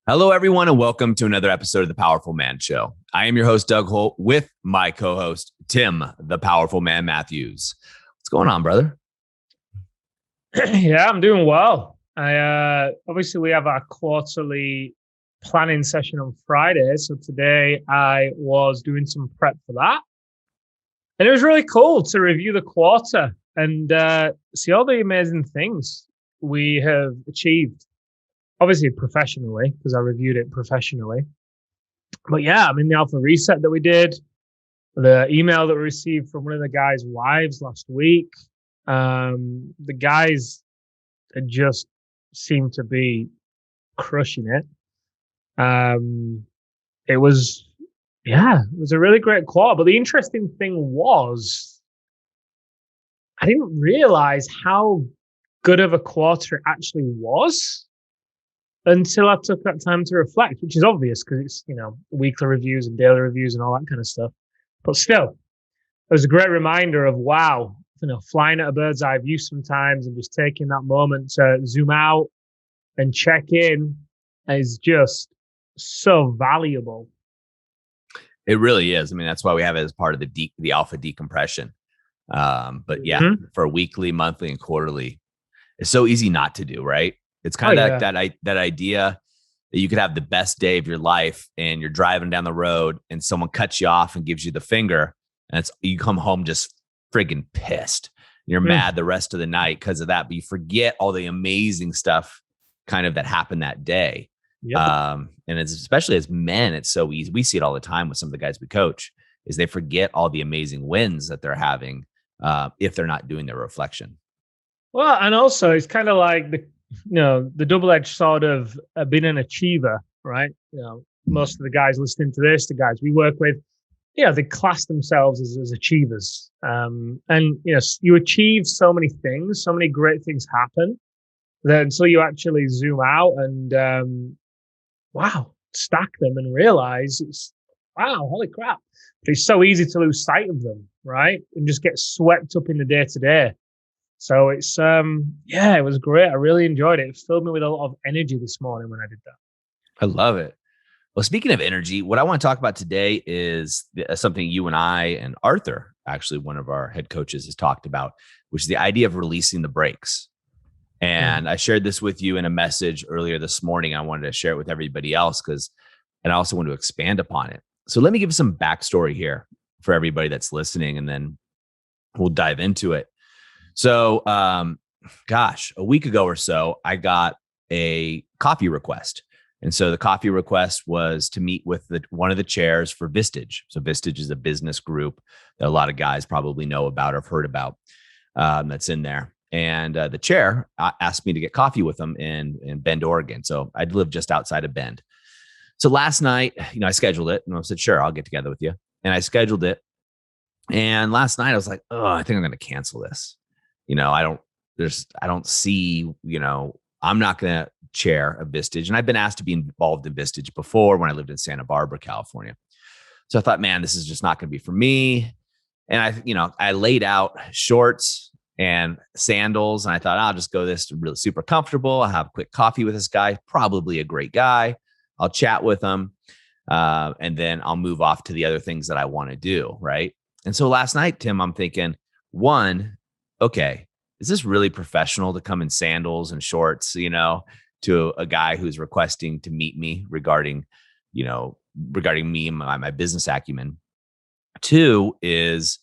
Hello, everyone, and welcome to another episode of the Powerful Man Show. I am your host, Doug Holt, with my co-host, Tim, the Powerful Man Matthews. What's going on, brother? Yeah, I'm doing well. I obviously we have our quarterly planning session on Friday, so today I was doing some prep for that, and it was really cool to review the quarter and see all the amazing things we have achieved. Obviously, professionally, because I reviewed it professionally. But yeah, I mean, the alpha reset that we did, the email that we received from one of the guys' wives last week. The guys just seemed to be crushing it. It was, it was a really great quarter. But the interesting thing was, I didn't realize how good of a quarter it actually was until I took that time to reflect, which is obvious because it's, weekly reviews and daily reviews and all that kind of stuff. But still, it was a great reminder of, wow, flying at a bird's eye view sometimes and just taking that moment to zoom out and check in is just so valuable. It really is. I mean, that's why we have it as part of the alpha decompression. But yeah, for weekly, monthly, and quarterly, it's so easy not to do, right? It's kind of that idea that you could have the best day of your life and you're driving down the road and someone cuts you off and gives you the finger, and you come home just friggin' pissed. You're mad the rest of the night because of that, but you forget all the amazing stuff kind of that happened that day. Yep. And it's, especially as men, it's so easy. We see it all the time with some of the guys we coach, is they forget all the amazing wins that they're having if they're not doing their reflection. Well, and also it's kind of like the double-edged sword of being an achiever, right? Most of the guys listening to this, the guys we work with, they class themselves as achievers. And, you achieve so many things, so many great things happen that until you actually zoom out and, stack them and realize holy crap. But it's so easy to lose sight of them, right? And just get swept up in the day-to-day. So it's, it was great. I really enjoyed it. It filled me with a lot of energy this morning when I did that. I love it. Well, speaking of energy, what I want to talk about today is something you and I and Arthur, actually one of our head coaches, has talked about, which is the idea of releasing the brakes. And I shared this with you in a message earlier this morning. I wanted to share it with everybody else and I also want to expand upon it. So let me give some backstory here for everybody that's listening, and then we'll dive into it. So, a week ago or so, I got a coffee request. And so the coffee request was to meet with one of the chairs for Vistage. So Vistage is a business group that a lot of guys probably know about or have heard about, that's in there. And the chair asked me to get coffee with them in Bend, Oregon. So I live just outside of Bend. So last night, I scheduled it and I said, sure, I'll get together with you. And I scheduled it. And last night I was like, oh, I think I'm going to cancel this. I don't see, I'm not going to chair a Vistage. And I've been asked to be involved in Vistage before when I lived in Santa Barbara, California. So I thought, man, this is just not going to be for me. And I laid out shorts and sandals, and I thought, I'll just go this really super comfortable. I'll have a quick coffee with this guy, probably a great guy. I'll chat with him. And then I'll move off to the other things that I want to do. Right. And so last night, Tim, I'm thinking, okay, is this really professional to come in sandals and shorts, to a guy who's requesting to meet me regarding me and my business acumen? Two is,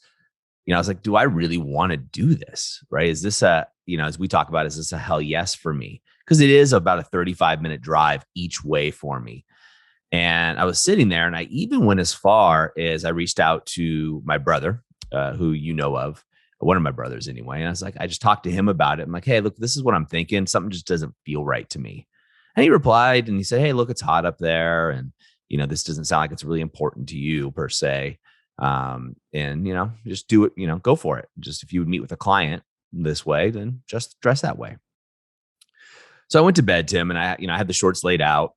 I was like, do I really want to do this? Right. Is this as we talk about, is this a hell yes for me? Because it is about a 35-minute drive each way for me. And I was sitting there, and I even went as far as I reached out to my brother, who you know of, one of my brothers anyway. And I was like, I just talked to him about it. I'm like, hey, look, this is what I'm thinking. Something just doesn't feel right to me. And he replied and he said, hey, look, it's hot up there. And, this doesn't sound like it's really important to you per se. And, just do it, go for it. Just if you would meet with a client this way, then just dress that way. So I went to bed, Tim, and I had the shorts laid out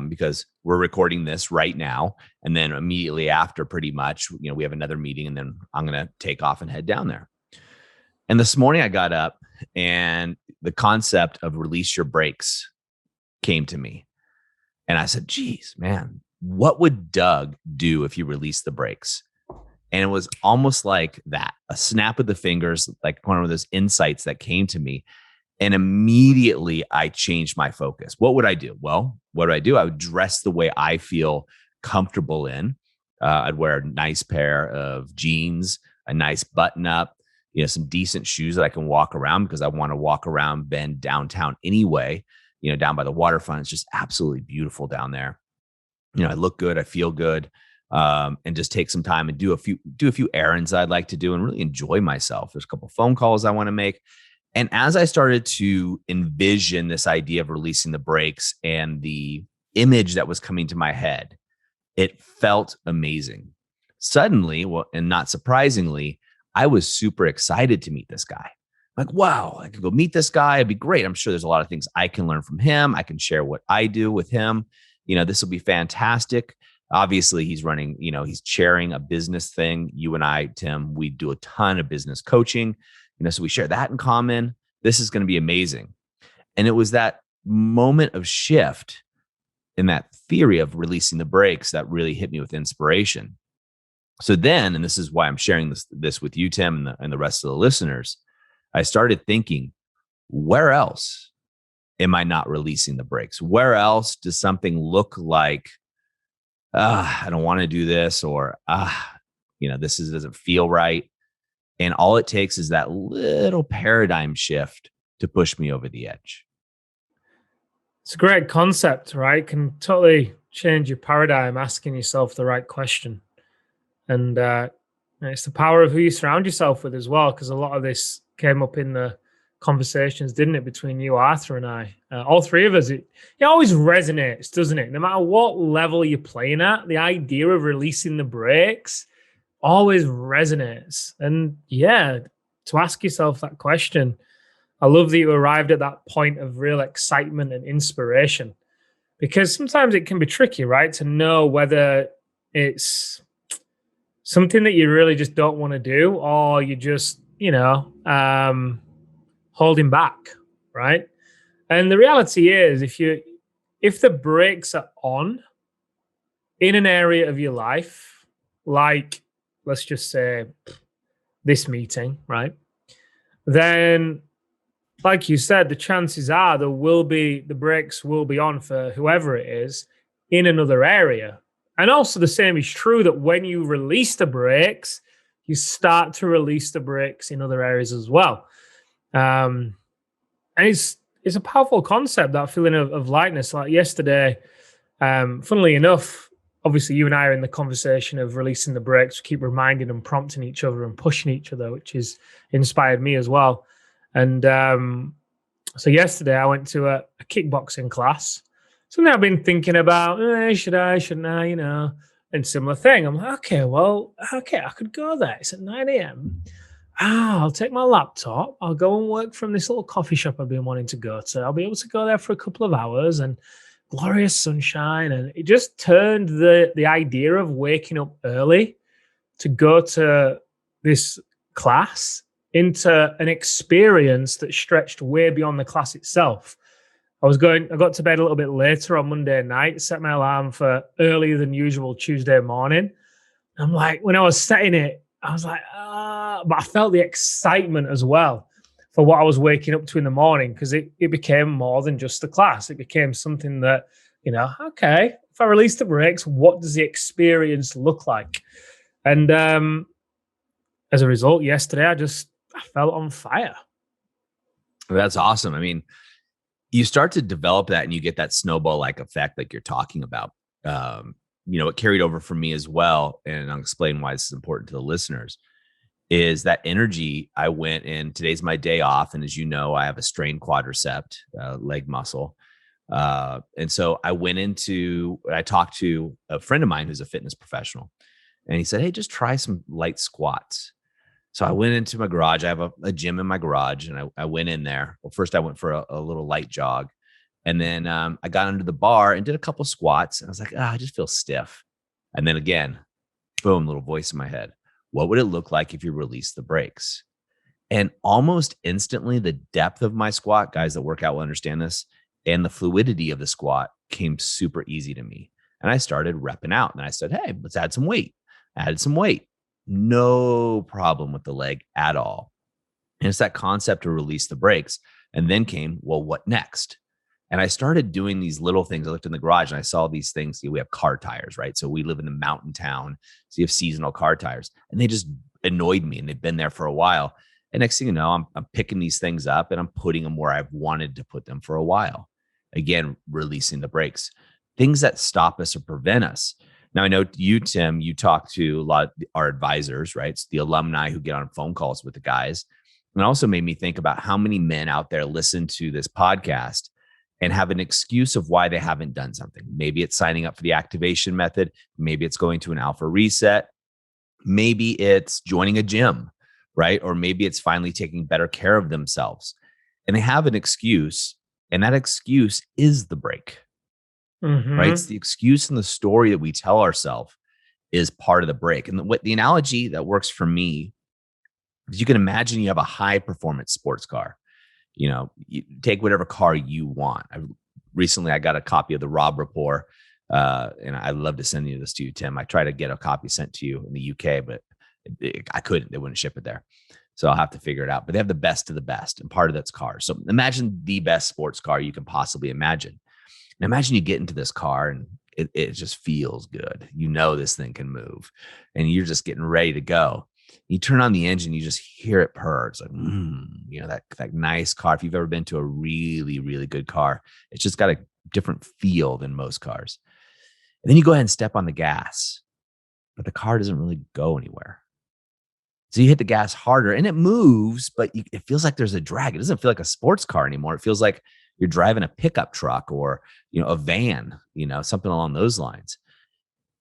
because we're recording this right now. And then immediately after, pretty much, we have another meeting, and then I'm going to take off and head down there. And this morning I got up and the concept of release your brakes came to me. And I said, geez, man, what would Doug do if he released the brakes? And it was almost like that, a snap of the fingers, like one of those insights that came to me. And immediately I changed my focus. What would I do? Well, what do? I would dress the way I feel comfortable in. I'd wear a nice pair of jeans, a nice button up, some decent shoes that I can walk around, because I want to walk around Bend downtown anyway, down by the waterfront. It's just absolutely beautiful down there. I look good, I feel good, and just take some time and do a few errands I'd like to do and really enjoy myself. There's a couple of phone calls I want to make. And as I started to envision this idea of releasing the brakes and the image that was coming to my head, it felt amazing. Suddenly, well, and not surprisingly, I was super excited to meet this guy. Like, wow, I could go meet this guy. It'd be great. I'm sure there's a lot of things I can learn from him. I can share what I do with him. This will be fantastic. Obviously, he's running, he's chairing a business thing. You and I, Tim, we do a ton of business coaching. So we share that in common. This is going to be amazing. And it was that moment of shift in that theory of releasing the brakes that really hit me with inspiration. So then, and this is why I'm sharing this with you, Tim, and the rest of the listeners, I started thinking, where else am I not releasing the brakes? Where else does something look like, I don't want to do this, or, this doesn't feel right. And all it takes is that little paradigm shift to push me over the edge. It's a great concept, right? Can totally change your paradigm, asking yourself the right question. And it's the power of who you surround yourself with as well, because a lot of this came up in the conversations, didn't it, between you, Arthur, and I? All three of us. It always resonates, doesn't it? No matter what level you're playing at, the idea of releasing the brakes always resonates. And yeah, to ask yourself that question, I love that you arrived at that point of real excitement and inspiration, because sometimes it can be tricky, right? To know whether it's something that you really just don't want to do, or you just, holding back, right? And the reality is, if the brakes are on in an area of your life, like, let's just say this meeting, right? Then, like you said, the chances are the brakes will be on for whoever it is in another area. And also the same is true that when you release the brakes, you start to release the brakes in other areas as well. And it's a powerful concept, that feeling of lightness. Like yesterday, funnily enough, obviously you and I are in the conversation of releasing the brakes. We keep reminding and prompting each other and pushing each other, which has inspired me as well. And so yesterday I went to a kickboxing class. Something I've been thinking about, should I, shouldn't I, and similar thing. I'm like, okay, I could go there. It's at 9 a.m. I'll take my laptop. I'll go and work from this little coffee shop I've been wanting to go to. I'll be able to go there for a couple of hours and glorious sunshine. And it just turned the idea of waking up early to go to this class into an experience that stretched way beyond the class itself. I got to bed a little bit later on Monday night, set my alarm for earlier than usual Tuesday morning. I'm like, when I was setting it, I was like, but I felt the excitement as well for what I was waking up to in the morning, because it became more than just the class. It became something that, okay, if I release the brakes, what does the experience look like? And as a result, yesterday, I felt on fire. That's awesome. I mean, you start to develop that and you get that snowball-like effect like you're talking about. It carried over for me as well. And I'll explain why this is important to the listeners, is that energy. I went in, today's my day off. And as you know, I have a strained quadricep, leg muscle. And so I talked to a friend of mine who's a fitness professional, and he said, hey, just try some light squats. So I went into my garage. I have a gym in my garage, and I went in there. Well, first I went for a little light jog, and then I got under the bar and did a couple squats. And I was like, I just feel stiff. And then again, boom, little voice in my head. What would it look like if you release the brakes? And almost instantly, the depth of my squat, guys that work out will understand this, And the fluidity of the squat came super easy to me. And I started repping out and I said, hey, let's add some weight. Added some weight. No problem with the leg at all. And it's that concept to release the brakes. And then came, well, what next? And I started doing these little things. I looked in the garage and I saw these things. We have car tires, right? So we live in a mountain town. So you have seasonal car tires. And they just annoyed me. And they've been there for a while. And next thing you know, I'm picking these things up and I'm putting them where I've wanted to put them for a while. Again, releasing the brakes. Things that stop us or prevent us. Now, I know you, Tim, you talk to a lot of our advisors, right? It's the alumni who get on phone calls with the guys. And it also made me think about how many men out there listen to this podcast and have an excuse of why they haven't done something. Maybe it's signing up for the activation method. Maybe it's going to an alpha reset. Maybe it's joining a gym, right? Or maybe it's finally taking better care of themselves. And they have an excuse, and that excuse is the break, right? It's the excuse and the story that we tell ourselves is part of the break. And what the analogy that works for me is you can imagine you have a high performance sports car. You know, you take whatever car you want. Recently I got a copy of the Robb Report, and I'd love to send this to you, Tim. I tried to get a copy sent to you in the UK, but I couldn't. They wouldn't ship it there. So I'll have to figure it out. But they have the best of the best, and part of that's cars. So imagine the best sports car you can possibly imagine. And imagine you get into this car and it just feels good. You know this thing can move, and you're just getting ready to go. You turn on the engine, you just hear it purr. It's like, you know, that nice car. If you've ever been to a really, really good car, it's just got a different feel than most cars. And then you go ahead and step on the gas, but the car doesn't really go anywhere. So you hit the gas harder and it moves, but it feels like there's a drag. It doesn't feel like a sports car anymore. It feels like you're driving a pickup truck or, you know, a van, you know, something along those lines.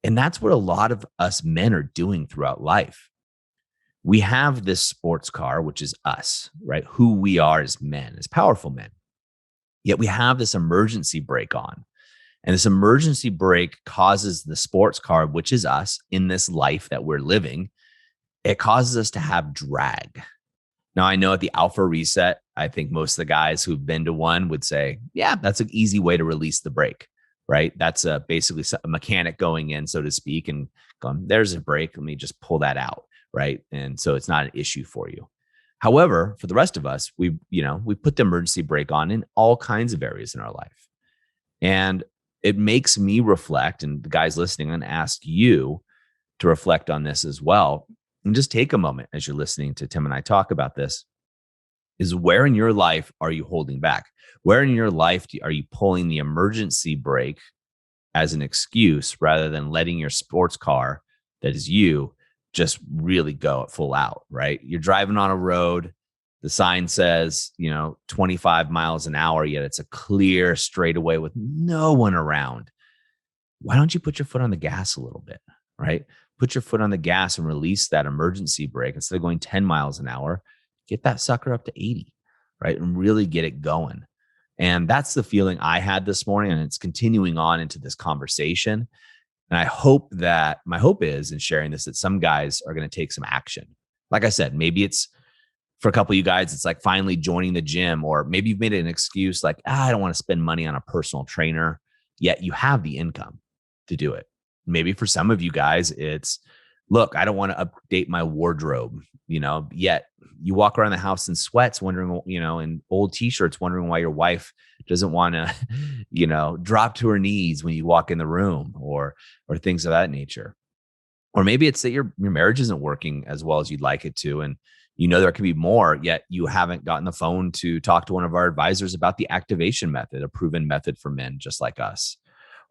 And that's what a lot of us men are doing throughout life. We have this sports car, which is us, right? Who we are as men, as powerful men. Yet we have this emergency brake on. And this emergency brake causes the sports car, which is us in this life that we're living, it causes us to have drag. Now, I know at the alpha reset, I think most of the guys who've been to one would say, yeah, that's an easy way to release the brake, right? That's basically a mechanic going in, so to speak, and going, there's a brake. Let me just pull that out. Right. And so it's not an issue for you. However, for the rest of us, we put the emergency brake on in all kinds of areas in our life. And it makes me reflect, and the guys listening, and ask you to reflect on this as well. And just take a moment as you're listening to Tim and I talk about this, is where in your life are you holding back? Where in your life are you pulling the emergency brake as an excuse rather than letting your sports car that is you just really go at full out, right? You're driving on a road. The sign says, 25 miles an hour, yet it's a clear straightaway with no one around. Why don't you put your foot on the gas a little bit, right? Put your foot on the gas and release that emergency brake. Instead of going 10 miles an hour, get that sucker up to 80, right? And really get it going. And that's the feeling I had this morning. And it's continuing on into this conversation. And I hope that my hope is in sharing this, that some guys are going to take some action. Like I said, maybe it's for a couple of you guys, it's like finally joining the gym, or maybe you've made it an excuse like, I don't want to spend money on a personal trainer, yet you have the income to do it. Maybe for some of you guys, it's, look, I don't want to update my wardrobe, yet you walk around the house in sweats, wondering, in old t-shirts, wondering why your wife doesn't want to, drop to her knees when you walk in the room, or things of that nature. Or maybe it's that your marriage isn't working as well as you'd like it to. And there could be more, yet you haven't gotten the phone to talk to one of our advisors about the activation method, a proven method for men just like us.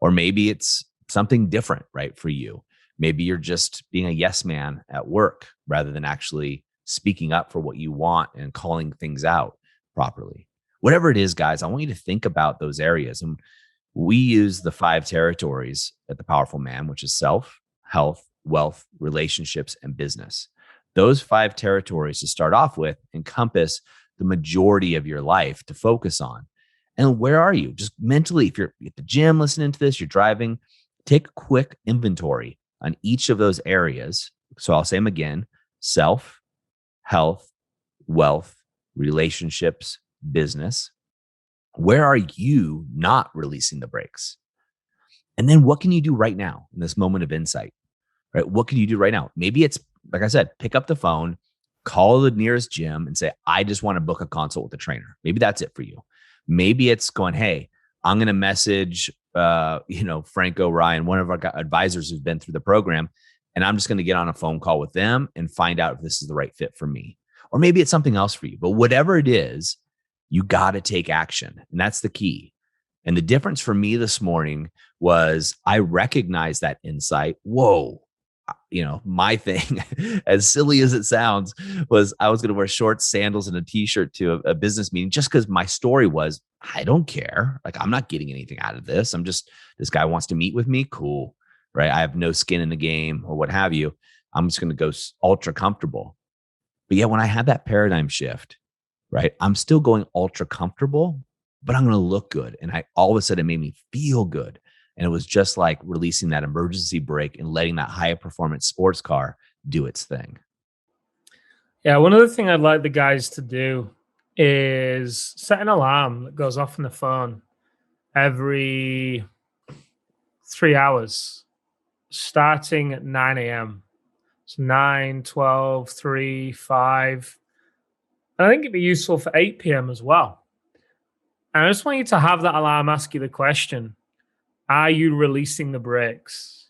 Or maybe it's something different, right, for you. Maybe you're just being a yes man at work rather than actually speaking up for what you want and calling things out properly. Whatever it is, guys, I want you to think about those areas. And we use the 5 territories at The Powerful Man, which is self, health, wealth, relationships, and business. Those 5 territories to start off with encompass the majority of your life to focus on. And where are you? Just mentally, if you're at the gym listening to this, you're driving, take a quick inventory on each of those areas. So I'll say them again: self, health, wealth, relationships, business. Where are you not releasing the brakes? And then what can you do right now in this moment of insight, right? What can you do right now? Maybe it's, like I said, pick up the phone, call the nearest gym and say, I just want to book a consult with a trainer. Maybe that's it for you. Maybe it's going, hey, I'm going to message, Franco Ryan, one of our advisors who's been through the program, and I'm just going to get on a phone call with them and find out if this is the right fit for me. Or maybe it's something else for you, but whatever it is, you got to take action. And that's the key. And the difference for me this morning was I recognized that insight. Whoa, my thing, as silly as it sounds, was I was going to wear shorts, sandals, and a t-shirt to a business meeting just because my story was, I don't care. Like, I'm not getting anything out of this. This guy wants to meet with me. Cool. Right. I have no skin in the game or what have you. I'm just going to go ultra comfortable. But yeah, when I had that paradigm shift, right, I'm still going ultra comfortable, but I'm going to look good. And all of a sudden it made me feel good. And it was just like releasing that emergency brake and letting that high performance sports car do its thing. Yeah. One other thing I'd like the guys to do is set an alarm that goes off on the phone every 3 hours, starting at 9 a.m. So 9, 12, 3, 5. And I think it'd be useful for 8 p.m. as well. And I just want you to have that alarm ask you the question, are you releasing the brakes?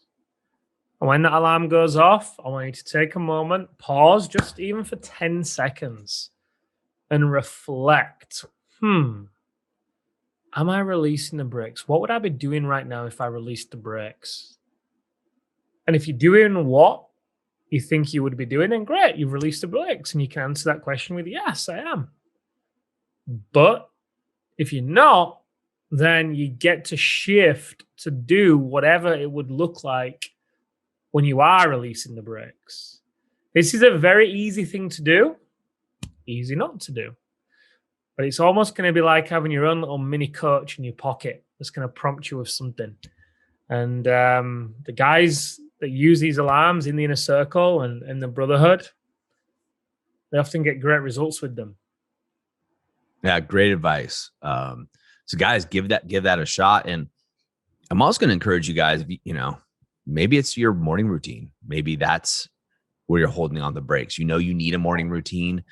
And when that alarm goes off, I want you to take a moment, pause just even for 10 seconds and reflect. Am I releasing the brakes? What would I be doing right now if I released the brakes? And if you're doing what you think you would be doing, then great, you've released the brakes, and you can answer that question with yes, I am. But if you're not, then you get to shift to do whatever it would look like when you are releasing the brakes. This is a very easy thing to do, easy not to do. But it's almost going to be like having your own little mini coach in your pocket that's going to prompt you with something. And the guys that use these alarms in the inner circle and the brotherhood, they often get great results with them. Yeah, great advice. So guys, give that a shot. And I'm also going to encourage you guys, maybe it's your morning routine. Maybe that's where you're holding on the brakes. You need a morning routine.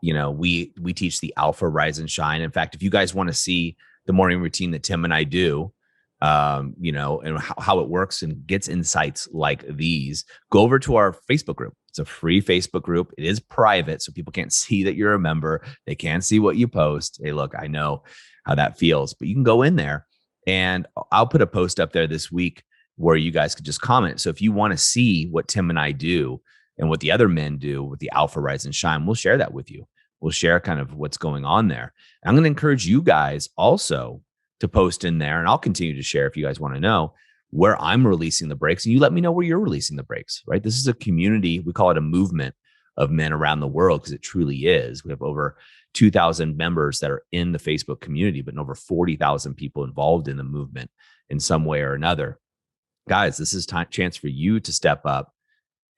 We teach the Alpha Rise and Shine. In fact, if you guys want to see the morning routine that Tim and I do, and how it works and gets insights like these, go over to our Facebook group. It's a free Facebook group. It is private, so people can't see that you're a member. They can't see what you post. Hey, look, I know how that feels, but you can go in there, and I'll put a post up there this week where you guys could just comment. So if you want to see what Tim and I do and what the other men do with the Alpha Rise and Shine, we'll share that with you. We'll share kind of what's going on there. And I'm going to encourage you guys also to post in there, and I'll continue to share if you guys want to know where I'm releasing the brakes, and you let me know where you're releasing the brakes, right? This is a community. We call it a movement of men around the world because it truly is. We have over 2,000 members that are in the Facebook community, but over 40,000 people involved in the movement in some way or another. Guys, this is chance for you to step up,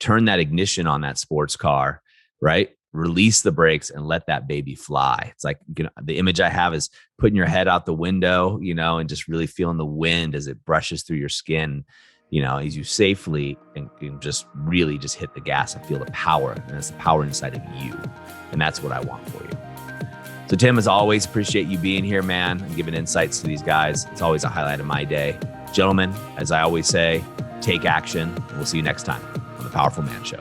turn that ignition on that sports car, right? Release the brakes and let that baby fly. It's like, the image I have is putting your head out the window, and just really feeling the wind as it brushes through your skin, as you safely and just really just hit the gas and feel the power. And it's the power inside of you. And that's what I want for you. So Tim, as always, appreciate you being here, man, and giving insights to these guys. It's always a highlight of my day. Gentlemen, as I always say, take action. And we'll see you next time on The Powerful Man Show.